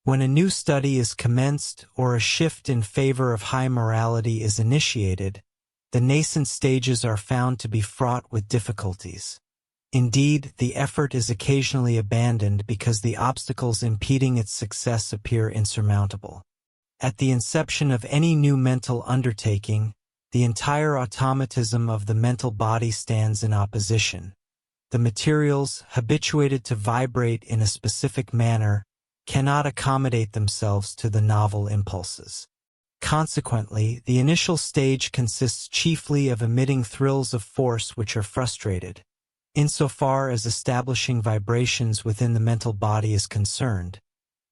When a new study is commenced or a shift in favor of high morality is initiated, the nascent stages are found to be fraught with difficulties. Indeed, the effort is occasionally abandoned because the obstacles impeding its success appear insurmountable. At the inception of any new mental undertaking, the entire automatism of the mental body stands in opposition. The materials, habituated to vibrate in a specific manner, cannot accommodate themselves to the novel impulses. Consequently, the initial stage consists chiefly of emitting thrills of force which are frustrated, insofar as establishing vibrations within the mental body is concerned,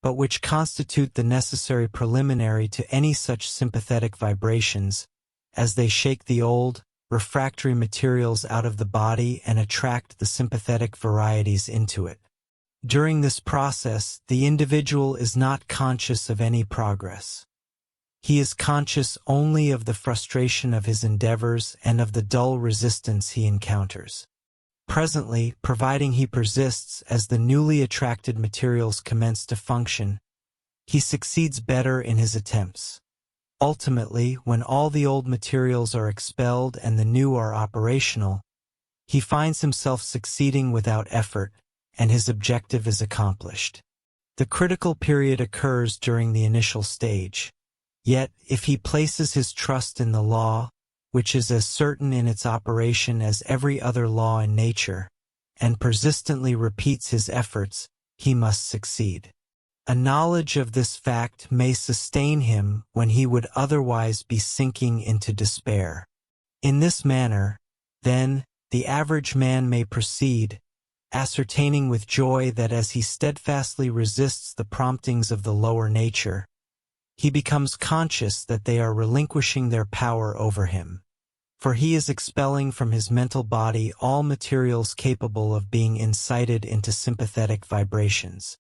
but which constitute the necessary preliminary to any such sympathetic vibrations, as they shake the old, refractory materials out of the body and attract the sympathetic varieties into it. During this process, the individual is not conscious of any progress. He is conscious only of the frustration of his endeavors and of the dull resistance he encounters. Presently, providing he persists as the newly attracted materials commence to function, he succeeds better in his attempts. Ultimately, when all the old materials are expelled and the new are operational, he finds himself succeeding without effort, and his objective is accomplished. The critical period occurs during the initial stage. Yet, if he places his trust in the law, which is as certain in its operation as every other law in nature, and persistently repeats his efforts, he must succeed. A knowledge of this fact may sustain him when he would otherwise be sinking into despair. In this manner, then, the average man may proceed, ascertaining with joy that as he steadfastly resists the promptings of the lower nature, he becomes conscious that they are relinquishing their power over him, for he is expelling from his mental body all materials capable of being incited into sympathetic vibrations.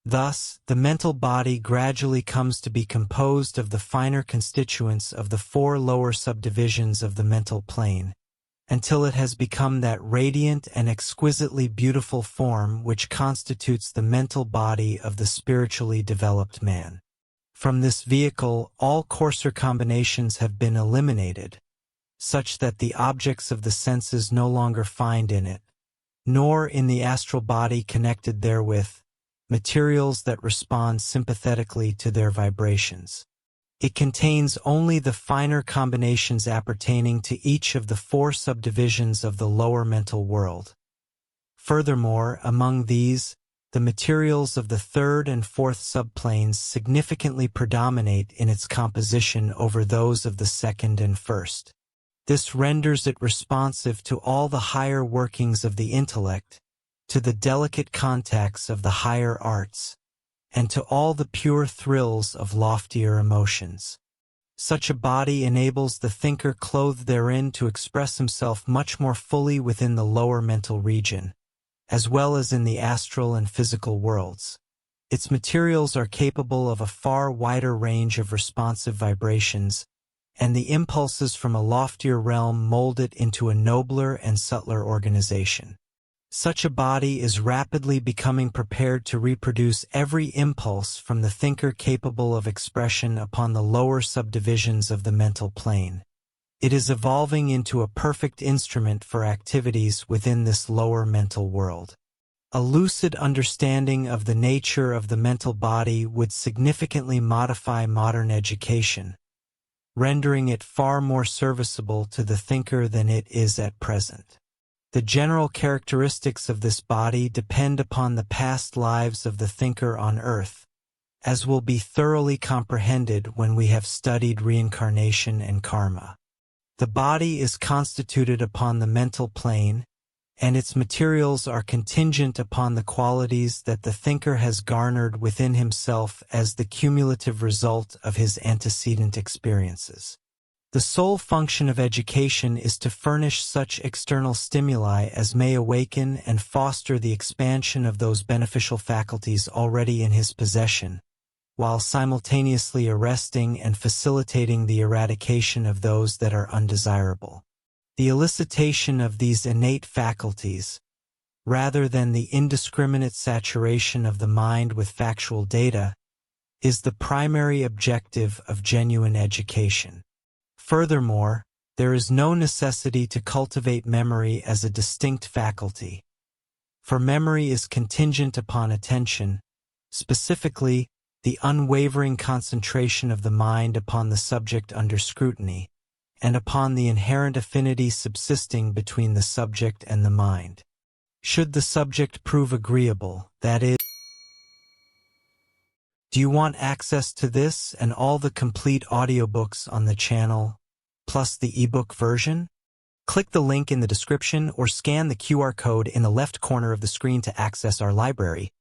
Thus, the mental body gradually comes to be composed of the finer constituents of the four lower subdivisions of the mental plane, until it has become that radiant and exquisitely beautiful form which constitutes the mental body of the spiritually developed man. From this vehicle, all coarser combinations have been eliminated, such that the objects of the senses no longer find in it, nor in the astral body connected therewith, materials that respond sympathetically to their vibrations. It contains only the finer combinations appertaining to each of the four subdivisions of the lower mental world. Furthermore, among these, the materials of the third and fourth subplanes significantly predominate in its composition over those of the second and first. This renders it responsive to all the higher workings of the intellect, to the delicate contacts of the higher arts, and to all the pure thrills of loftier emotions. Such a body enables the thinker clothed therein to express himself much more fully within the lower mental region, as well as in the astral and physical worlds. Its materials are capable of a far wider range of responsive vibrations, and the impulses from a loftier realm mold it into a nobler and subtler organization. Such a body is rapidly becoming prepared to reproduce every impulse from the thinker capable of expression upon the lower subdivisions of the mental plane. It is evolving into a perfect instrument for activities within this lower mental world. A lucid understanding of the nature of the mental body would significantly modify modern education, rendering it far more serviceable to the thinker than it is at present. The general characteristics of this body depend upon the past lives of the thinker on earth, as will be thoroughly comprehended when we have studied reincarnation and karma. The body is constituted upon the mental plane, and its materials are contingent upon the qualities that the thinker has garnered within himself as the cumulative result of his antecedent experiences. The sole function of education is to furnish such external stimuli as may awaken and foster the expansion of those beneficial faculties already in his possession, while simultaneously arresting and facilitating the eradication of those that are undesirable. The elicitation of these innate faculties, rather than the indiscriminate saturation of the mind with factual data, is the primary objective of genuine education. Furthermore, There is no necessity to cultivate memory as a distinct faculty, for memory is contingent upon attention, specifically, the unwavering concentration of the mind upon the subject under scrutiny, and upon the inherent affinity subsisting between the subject and the mind. Should the subject prove agreeable, that is, do you want access to this and all the complete audiobooks on the channel, plus the ebook version? Click the link in the description or scan the QR code in the left corner of the screen to access our library,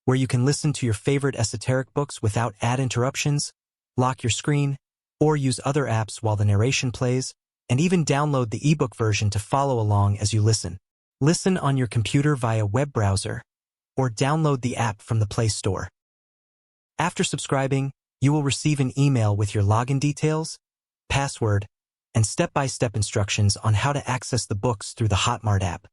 where you can listen to your favorite esoteric books without ad interruptions, lock your screen, or use other apps while the narration plays, and even download the ebook version to follow along as you listen. Listen on your computer via web browser, or download the app from the Play Store. After subscribing, you will receive an email with your login details, password, and step-by-step instructions on how to access the books through the Hotmart app.